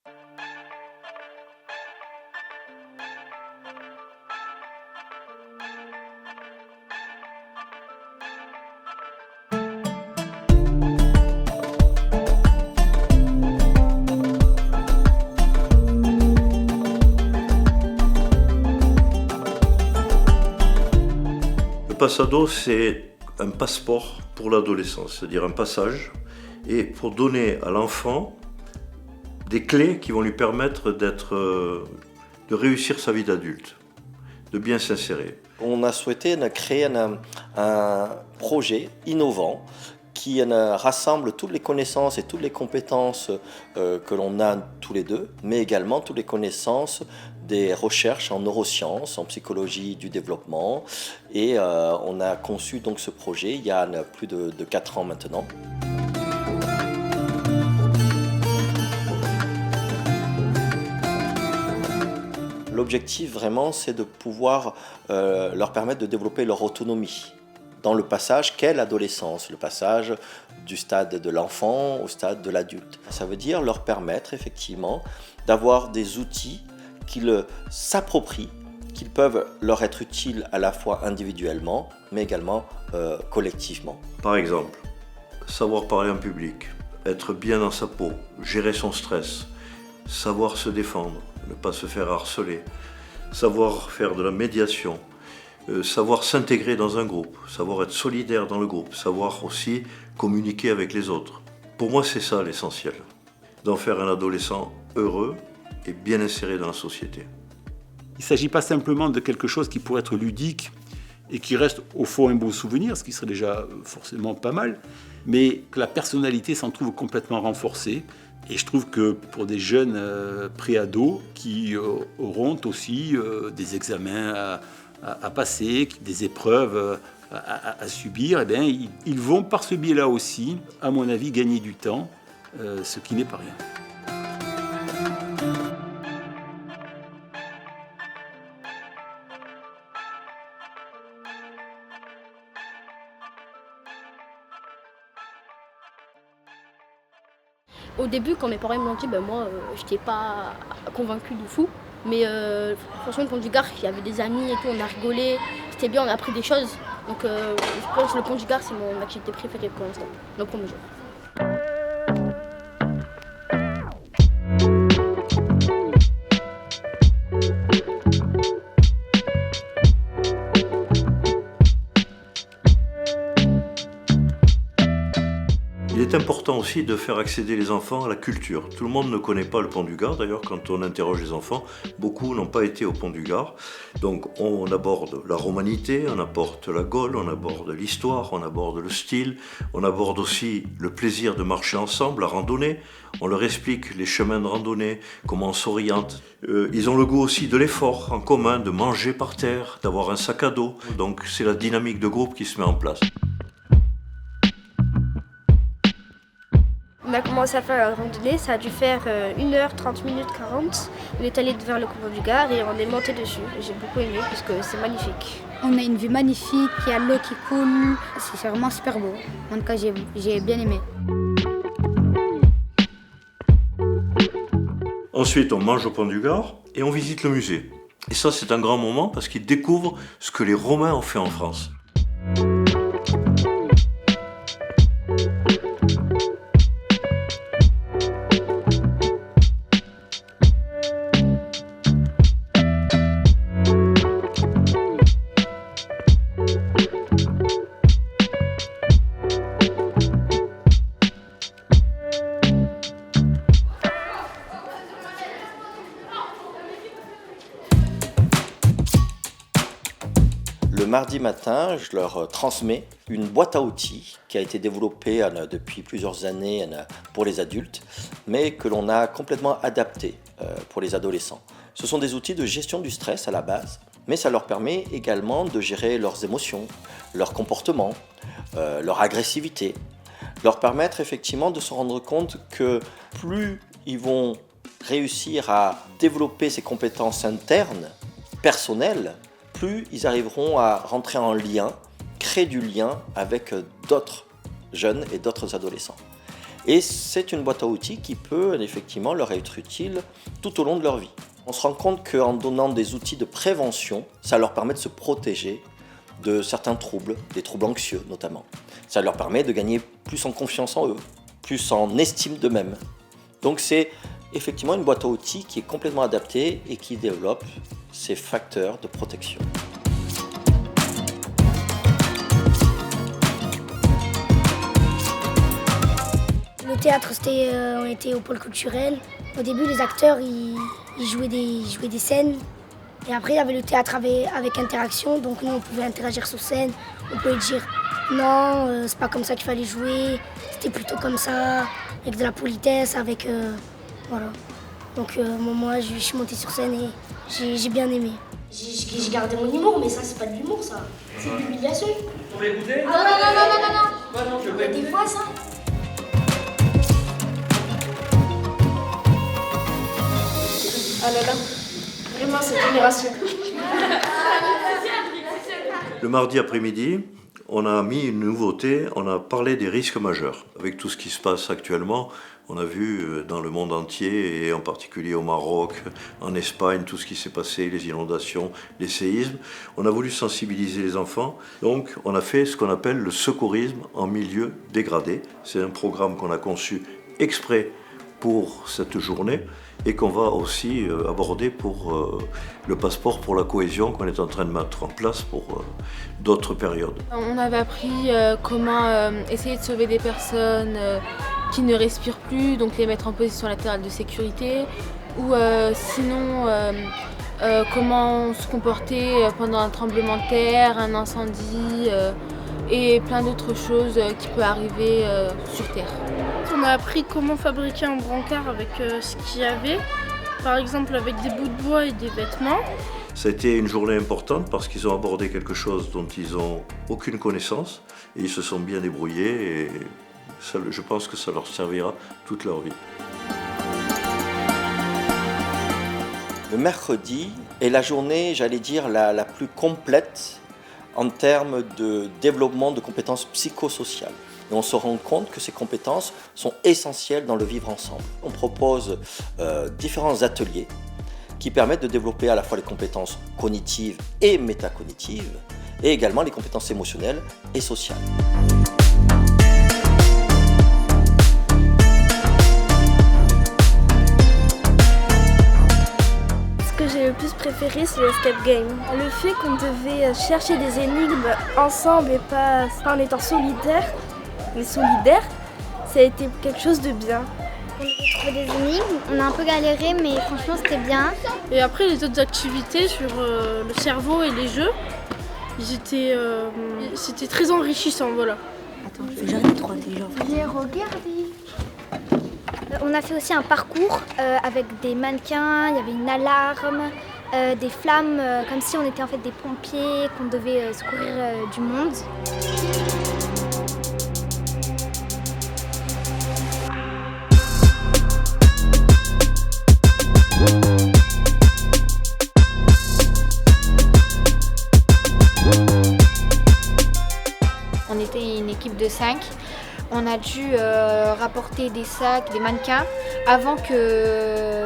Le passe-ado, c'est un passeport pour l'adolescence, c'est-à-dire un passage, et pour donner à l'enfant des clés qui vont lui permettre de réussir sa vie d'adulte, de bien s'insérer. On a souhaité créer un projet innovant qui rassemble toutes les connaissances et toutes les compétences que l'on a tous les deux, mais également toutes les connaissances des recherches en neurosciences, en psychologie du développement. Et on a conçu donc ce projet il y a plus de 4 ans maintenant. L'objectif vraiment, c'est de pouvoir leur permettre de développer leur autonomie dans le passage qu'est l'adolescence, le passage du stade de l'enfant au stade de l'adulte. Ça veut dire leur permettre effectivement d'avoir des outils qu'ils s'approprient, qu'ils peuvent leur être utiles à la fois individuellement, mais également collectivement. Par exemple, savoir parler en public, être bien dans sa peau, gérer son stress, savoir se défendre, ne pas se faire harceler, savoir faire de la médiation, savoir s'intégrer dans un groupe, savoir être solidaire dans le groupe, savoir aussi communiquer avec les autres. Pour moi, c'est ça l'essentiel, d'en faire un adolescent heureux et bien inséré dans la société. Il ne s'agit pas simplement de quelque chose qui pourrait être ludique et qui reste au fond un beau souvenir, ce qui serait déjà forcément pas mal, mais que la personnalité s'en trouve complètement renforcée. Et je trouve que pour des jeunes pré-ados qui auront aussi des examens à passer, des épreuves à subir, eh bien, ils vont par ce biais-là aussi, à mon avis, gagner du temps, ce qui n'est pas rien. Au début, quand mes parents m'ont dit, moi, j'étais pas convaincue du fou. Mais franchement, le Pont du Gard, il y avait des amis et tout, on a rigolé, c'était bien, on a appris des choses. Donc je pense que le Pont du Gard, c'est mon activité préférée pour l'instant, le premier jour. Il est important aussi de faire accéder les enfants à la culture. Tout le monde ne connaît pas le Pont du Gard. D'ailleurs, quand on interroge les enfants, beaucoup n'ont pas été au Pont du Gard. Donc on aborde la romanité, on aborde la Gaule, on aborde l'histoire, on aborde le style, on aborde aussi le plaisir de marcher ensemble, la randonnée. On leur explique les chemins de randonnée, comment on s'oriente. Ils ont le goût aussi de l'effort en commun, de manger par terre, d'avoir un sac à dos. Donc c'est la dynamique de groupe qui se met en place. On a commencé à faire la randonnée, ça a dû faire 1h, 30 minutes, 40. On est allé vers le Pont du Gard et on est monté dessus. J'ai beaucoup aimé puisque c'est magnifique. On a une vue magnifique, il y a l'eau qui coule, c'est vraiment super beau. En tout cas, j'ai bien aimé. Ensuite, on mange au Pont du Gard et on visite le musée. Et ça, c'est un grand moment parce qu'ils découvrent ce que les Romains ont fait en France. Le mardi matin, je leur transmets une boîte à outils qui a été développée depuis plusieurs années pour les adultes, mais que l'on a complètement adaptée pour les adolescents. Ce sont des outils de gestion du stress à la base, mais ça leur permet également de gérer leurs émotions, leur comportement, leur agressivité, leur permettre effectivement de se rendre compte que plus ils vont réussir à développer ces compétences internes, personnelles, plus ils arriveront à rentrer en lien, créer du lien avec d'autres jeunes et d'autres adolescents. Et c'est une boîte à outils qui peut effectivement leur être utile tout au long de leur vie. On se rend compte qu'en donnant des outils de prévention, ça leur permet de se protéger de certains troubles, des troubles anxieux notamment. Ça leur permet de gagner plus en confiance en eux, plus en estime d'eux-mêmes. Donc c'est effectivement une boîte à outils qui est complètement adaptée et qui développe ces facteurs de protection. Le théâtre, on était au pôle culturel. Au début, les acteurs, ils jouaient des scènes. Et après, il y avait le théâtre avec interaction. Donc nous, on pouvait interagir sur scène. On pouvait dire non, c'est pas comme ça qu'il fallait jouer. C'était plutôt comme ça, avec de la politesse, avec... voilà. Donc moi, je suis montée sur scène et j'ai bien aimé. J'ai gardé mon humour, mais ça, c'est pas de l'humour, ça. C'est de l'humiliation. On va écouter ? Ah non. Non, je Il y a des fois, ça. Ah là là, vraiment cette génération. Le mardi après-midi, on a mis une nouveauté, on a parlé des risques majeurs. Avec tout ce qui se passe actuellement, on a vu dans le monde entier, et en particulier au Maroc, en Espagne, tout ce qui s'est passé, les inondations, les séismes. On a voulu sensibiliser les enfants, donc on a fait ce qu'on appelle le secourisme en milieu dégradé. C'est un programme qu'on a conçu exprès pour cette journée et qu'on va aussi aborder pour le passeport pour la cohésion qu'on est en train de mettre en place pour d'autres périodes. On avait appris comment essayer de sauver des personnes qui ne respirent plus, donc les mettre en position latérale de sécurité, ou sinon comment se comporter pendant un tremblement de terre, un incendie et plein d'autres choses qui peuvent arriver sur Terre. On a appris comment fabriquer un brancard avec ce qu'il y avait, par exemple avec des bouts de bois et des vêtements. Ça a été une journée importante parce qu'ils ont abordé quelque chose dont ils n'ont aucune connaissance et ils se sont bien débrouillés et ça, je pense que ça leur servira toute leur vie. Le mercredi est la journée, j'allais dire, la plus complète en termes de développement de compétences psychosociales. Et on se rend compte que ces compétences sont essentielles dans le vivre ensemble. On propose différents ateliers qui permettent de développer à la fois les compétences cognitives et métacognitives, et également les compétences émotionnelles et sociales. Ce que j'ai le plus préféré, c'est l'escape game. Le fait qu'on devait chercher des énigmes ensemble et pas en étant solidaires, mais solidaires, ça a été quelque chose de bien. On a trouvé des énigmes, on a un peu galéré, mais franchement c'était bien. Et après les autres activités sur le cerveau et les jeux, c'était très enrichissant, voilà. Attends, j'arrive trop intelligent. J'ai regardé. On a fait aussi un parcours avec des mannequins, il y avait une alarme, des flammes, comme si on était en fait des pompiers, qu'on devait secourir du monde. On était une équipe de 5. On a dû rapporter des sacs, des mannequins, avant que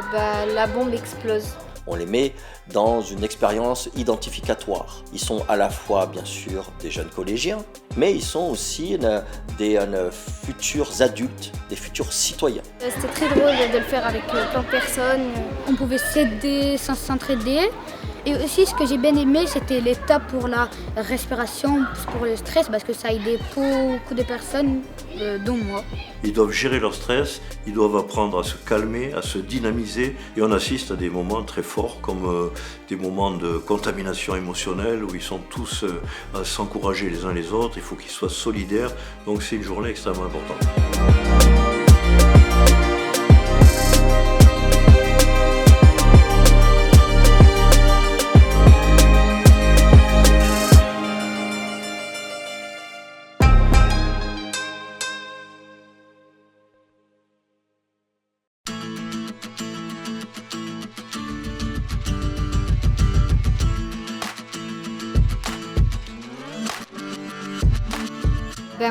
la bombe explose. On les met dans une expérience identificatoire. Ils sont à la fois, bien sûr, des jeunes collégiens, mais ils sont aussi des futurs adultes, des futurs citoyens. C'était très drôle de le faire avec plein de personnes. On pouvait s'aider, s'entraider. Et aussi, ce que j'ai bien aimé, c'était l'étape pour la respiration, pour le stress, parce que ça aidait beaucoup de personnes, dont moi. Ils doivent gérer leur stress, ils doivent apprendre à se calmer, à se dynamiser. Et on assiste à des moments très forts, comme des moments de contamination émotionnelle, où ils sont tous à s'encourager les uns les autres. Il faut qu'ils soient solidaires. Donc c'est une journée extrêmement importante.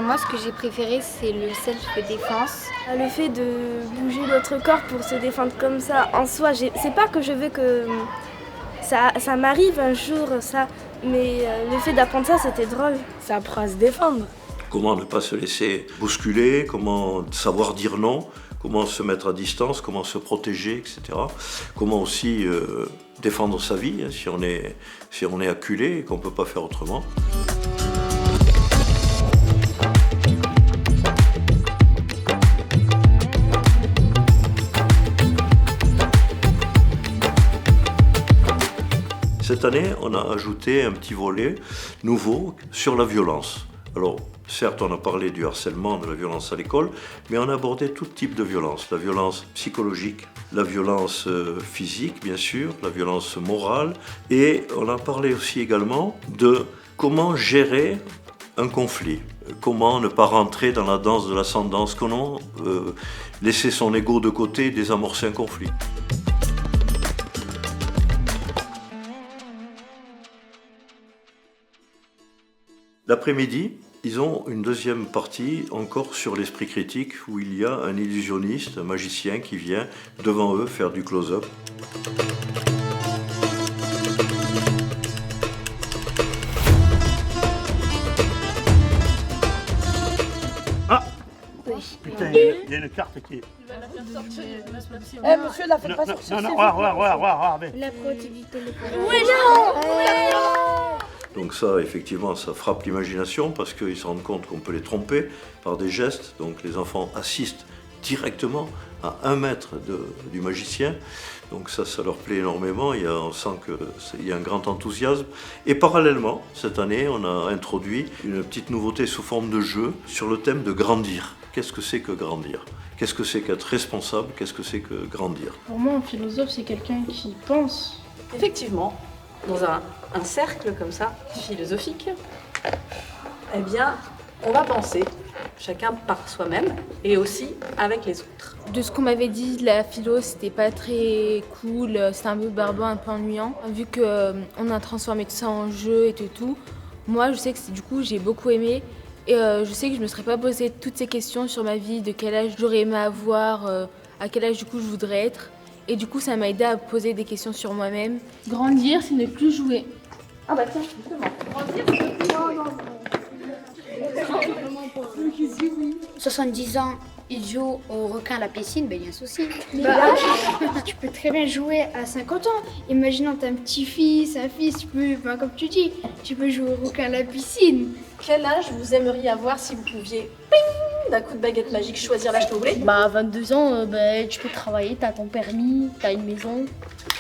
Moi, ce que j'ai préféré, c'est le self-défense. Le fait de bouger notre corps pour se défendre comme ça, en soi, c'est pas que je veux que ça m'arrive un jour, ça, mais le fait d'apprendre ça, c'était drôle. Ça apprend à se défendre. Comment ne pas se laisser bousculer, comment savoir dire non, comment se mettre à distance, comment se protéger, etc. Comment aussi défendre sa vie hein, si on est acculé et qu'on ne peut pas faire autrement. Cette année, on a ajouté un petit volet nouveau sur la violence. Alors, certes, on a parlé du harcèlement, de la violence à l'école, mais on a abordé tout type de violence. La violence psychologique, la violence physique, bien sûr, la violence morale. Et on a parlé aussi également de comment gérer un conflit. Comment ne pas rentrer dans la danse de l'ascendance, comment laisser son ego de côté et désamorcer un conflit. L'après-midi, ils ont une deuxième partie encore sur l'esprit critique où il y a un illusionniste, un magicien qui vient devant eux faire du close-up. Ah oui. Putain, il y a une carte qui est... Monsieur, la faites pas sortir. Non, La productivité. Oui, non. Donc ça, effectivement, ça frappe l'imagination parce qu'ils se rendent compte qu'on peut les tromper par des gestes. Donc les enfants assistent directement à 1 mètre du magicien. Donc ça leur plaît énormément. On sent qu'il y a un grand enthousiasme. Et parallèlement, cette année, on a introduit une petite nouveauté sous forme de jeu sur le thème de grandir. Qu'est-ce que c'est que grandir ? Qu'est-ce que c'est qu'être responsable ? Qu'est-ce que c'est que grandir ? Pour moi, un philosophe, c'est quelqu'un qui pense. Effectivement, dans un cercle comme ça, philosophique, eh bien, on va penser, chacun par soi-même et aussi avec les autres. De ce qu'on m'avait dit, la philo, c'était pas très cool, c'était un peu barbant, un peu ennuyant. Vu qu'on a transformé tout ça en jeu et tout, moi, je sais que du coup, j'ai beaucoup aimé. Et je sais que je me serais pas posé toutes ces questions sur ma vie, de quel âge j'aurais aimé avoir, à quel âge du coup je voudrais être. Et du coup, ça m'a aidé à poser des questions sur moi-même. Grandir, c'est ne plus jouer. Ah bah tiens, justement, grandir, c'est ne plus jouer. 70 ans, il joue au requin à la piscine, ben il y a un souci. Tu peux très bien jouer à 50 ans. Imaginons t'as un petit-fils, un fils, comme tu dis, tu peux jouer au requin à la piscine. Quel âge vous aimeriez avoir si vous pouviez, ping, d'un coup de baguette magique, choisir l'âge que vous voulez? À 22 ans, tu peux travailler, t'as ton permis, t'as une maison,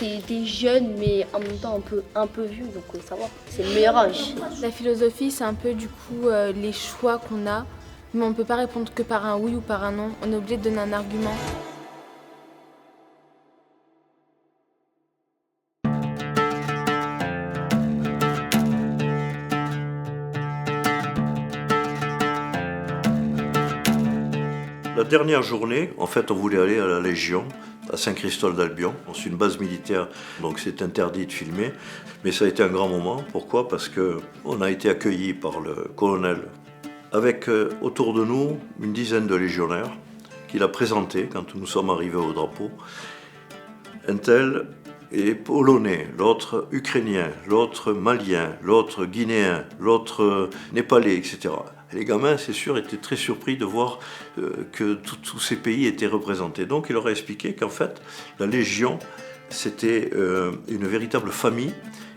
t'es jeune mais en même temps un peu vieux, donc ça va, c'est le meilleur âge. La philosophie, c'est un peu du coup les choix qu'on a, mais on ne peut pas répondre que par un oui ou par un non, on est obligé de donner un argument. La dernière journée, en fait, on voulait aller à la Légion, à Saint-Christol d'Albion. C'est une base militaire, donc c'est interdit de filmer. Mais ça a été un grand moment. Pourquoi ? Parce qu'on a été accueillis par le colonel, avec autour de nous une dizaine de légionnaires, qu'il a présenté quand nous sommes arrivés au drapeau. Un tel est polonais, l'autre ukrainien, l'autre malien, l'autre guinéen, l'autre népalais, etc. Et les gamins, c'est sûr, étaient très surpris de voir que tous ces pays étaient représentés. Donc il leur a expliqué qu'en fait, la Légion, c'était une véritable famille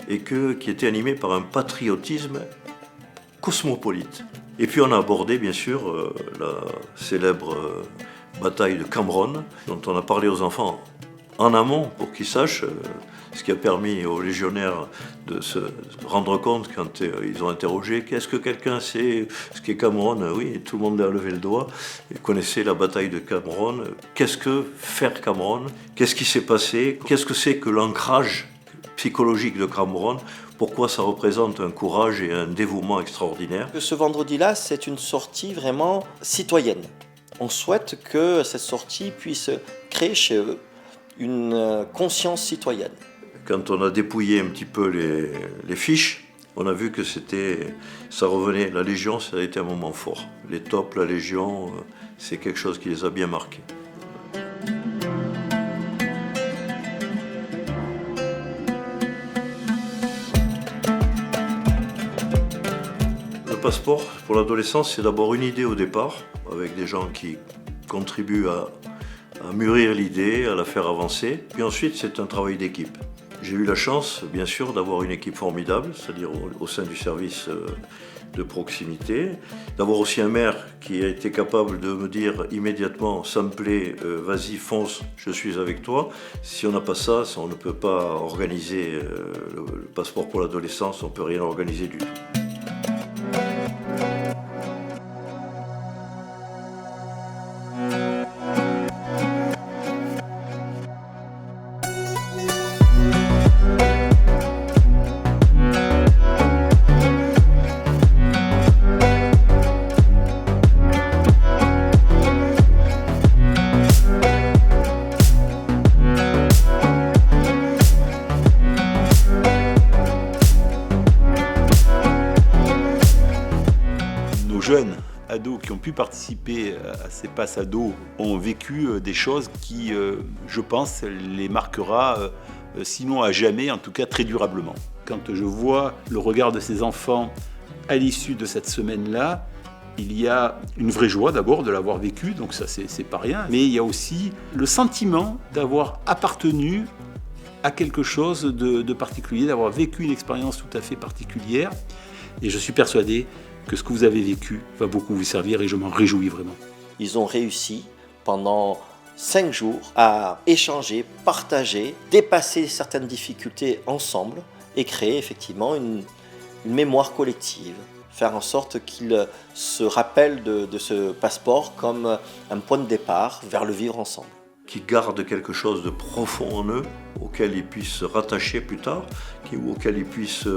et qui était animée par un patriotisme cosmopolite. Et puis on a abordé, bien sûr, la célèbre bataille de Cambronne, dont on a parlé aux enfants en amont pour qu'ils sachent, ce qui a permis aux légionnaires de se rendre compte quand ils ont interrogé qu'est-ce que quelqu'un sait ce qu'est Cameroun. Oui, tout le monde a levé le doigt, ils connaissaient la bataille de Cameroun. Qu'est-ce que faire Cameroun? Qu'est-ce qui s'est passé? Qu'est-ce que c'est que l'ancrage psychologique de Cameroun? Pourquoi ça représente un courage et un dévouement extraordinaire? Ce vendredi-là, c'est une sortie vraiment citoyenne. On souhaite que cette sortie puisse créer chez eux une conscience citoyenne. Quand on a dépouillé un petit peu les fiches, on a vu que ça revenait, la Légion, ça a été un moment fort. Les tops, la Légion, c'est quelque chose qui les a bien marqués. Le passeport pour l'adolescence, c'est d'abord une idée au départ, avec des gens qui contribuent à mûrir l'idée, à la faire avancer. Puis ensuite, c'est un travail d'équipe. J'ai eu la chance, bien sûr, d'avoir une équipe formidable, c'est-à-dire au sein du service de proximité, d'avoir aussi un maire qui a été capable de me dire immédiatement « ça me plaît, vas-y, fonce, je suis avec toi ». Si on n'a pas ça, on ne peut pas organiser le passeport pour l'adolescence, on ne peut rien organiser du tout. Jeunes ados qui ont pu participer à ces passes ados ont vécu des choses qui, je pense, les marquera, sinon à jamais, en tout cas très durablement. Quand je vois le regard de ces enfants à l'issue de cette semaine-là, il y a une vraie joie d'abord de l'avoir vécu, donc ça c'est pas rien, mais il y a aussi le sentiment d'avoir appartenu à quelque chose de particulier, d'avoir vécu une expérience tout à fait particulière, et je suis persuadé que ce que vous avez vécu va beaucoup vous servir et je m'en réjouis vraiment. Ils ont réussi pendant 5 jours à échanger, partager, dépasser certaines difficultés ensemble et créer effectivement une mémoire collective. Faire en sorte qu'ils se rappellent de ce passeport comme un point de départ vers le vivre ensemble. Qui gardent quelque chose de profond en eux, auquel ils puissent se rattacher plus tard, auquel ils puissent,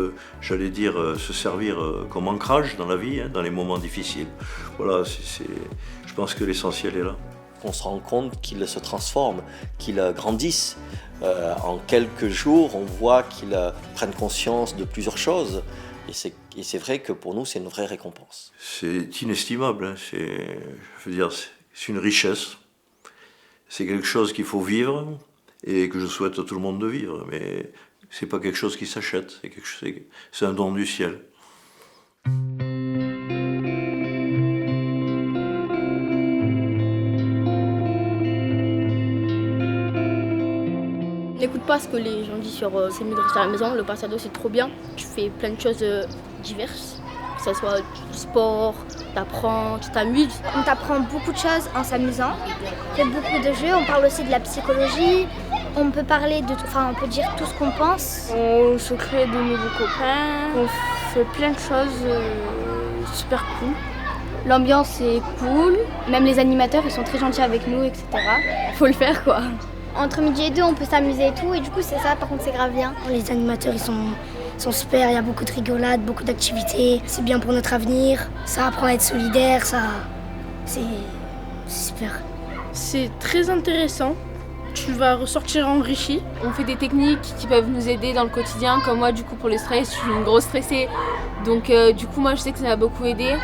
j'allais dire, se servir comme ancrage dans la vie, dans les moments difficiles. Voilà, je pense que l'essentiel est là. On se rend compte qu'ils se transforment, qu'ils grandissent. En quelques jours, on voit qu'ils prennent conscience de plusieurs choses. Et c'est vrai que pour nous, c'est une vraie récompense. C'est inestimable, c'est une richesse. C'est quelque chose qu'il faut vivre et que je souhaite à tout le monde de vivre. Mais c'est pas quelque chose qui s'achète, c'est un don du ciel. N'écoute pas ce que les gens disent sur c'est mieux de rester à la maison, le pass ado c'est trop bien. Tu fais plein de choses diverses, que ce soit du sport, t'apprends, tu t'amuses. On t'apprend beaucoup de choses en s'amusant. On fait beaucoup de jeux, on parle aussi de la psychologie. On peut parler de tout, on peut dire tout ce qu'on pense. On se crée de nouveaux copains, on fait plein de choses super cool. L'ambiance est cool, même les animateurs ils sont très gentils avec nous, etc. Faut le faire quoi. Entre midi et 2 on peut s'amuser et tout, et du coup c'est ça, par contre c'est grave bien. Les animateurs ils sont super, il y a beaucoup de rigolades, beaucoup d'activités. C'est bien pour notre avenir, ça apprend à être solidaire, c'est super. C'est très intéressant, tu vas ressortir enrichi. On fait des techniques qui peuvent nous aider dans le quotidien, comme moi du coup pour le stress, je suis une grosse stressée. Donc du coup moi je sais que ça m'a beaucoup aidé.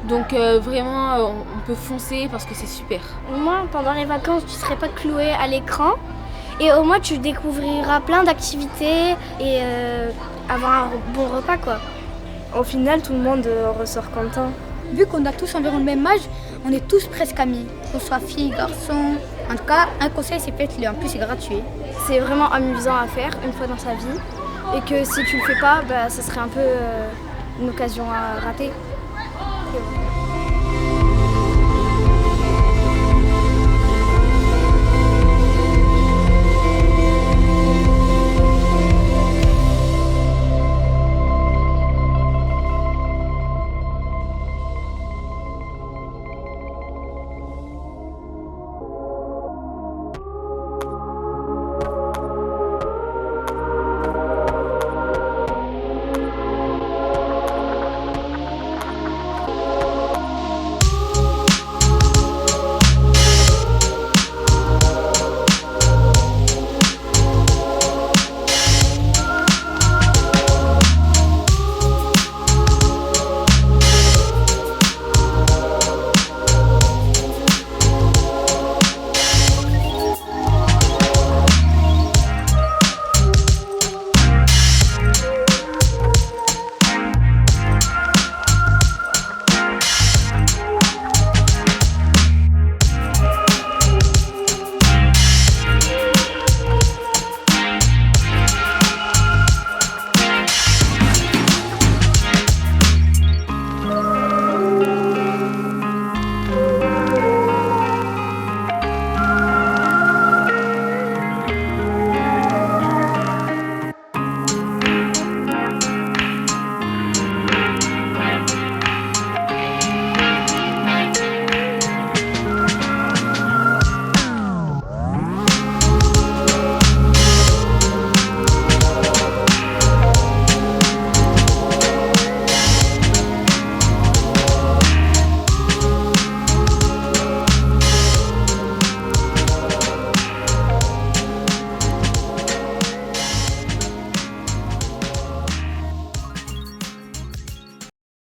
Donc vraiment on peut foncer parce que c'est super. Au moins pendant les vacances tu ne serais pas cloué à l'écran. Et au moins tu découvriras plein d'activités et avoir un bon repas quoi. Au final tout le monde ressort content. Vu qu'on a tous environ le même âge, on est tous presque amis. Qu'on soit filles, garçons. En tout cas, un conseil c'est faites-le, en plus c'est gratuit. C'est vraiment amusant à faire une fois dans sa vie. Et que si tu le fais pas, ça serait un peu une occasion à rater.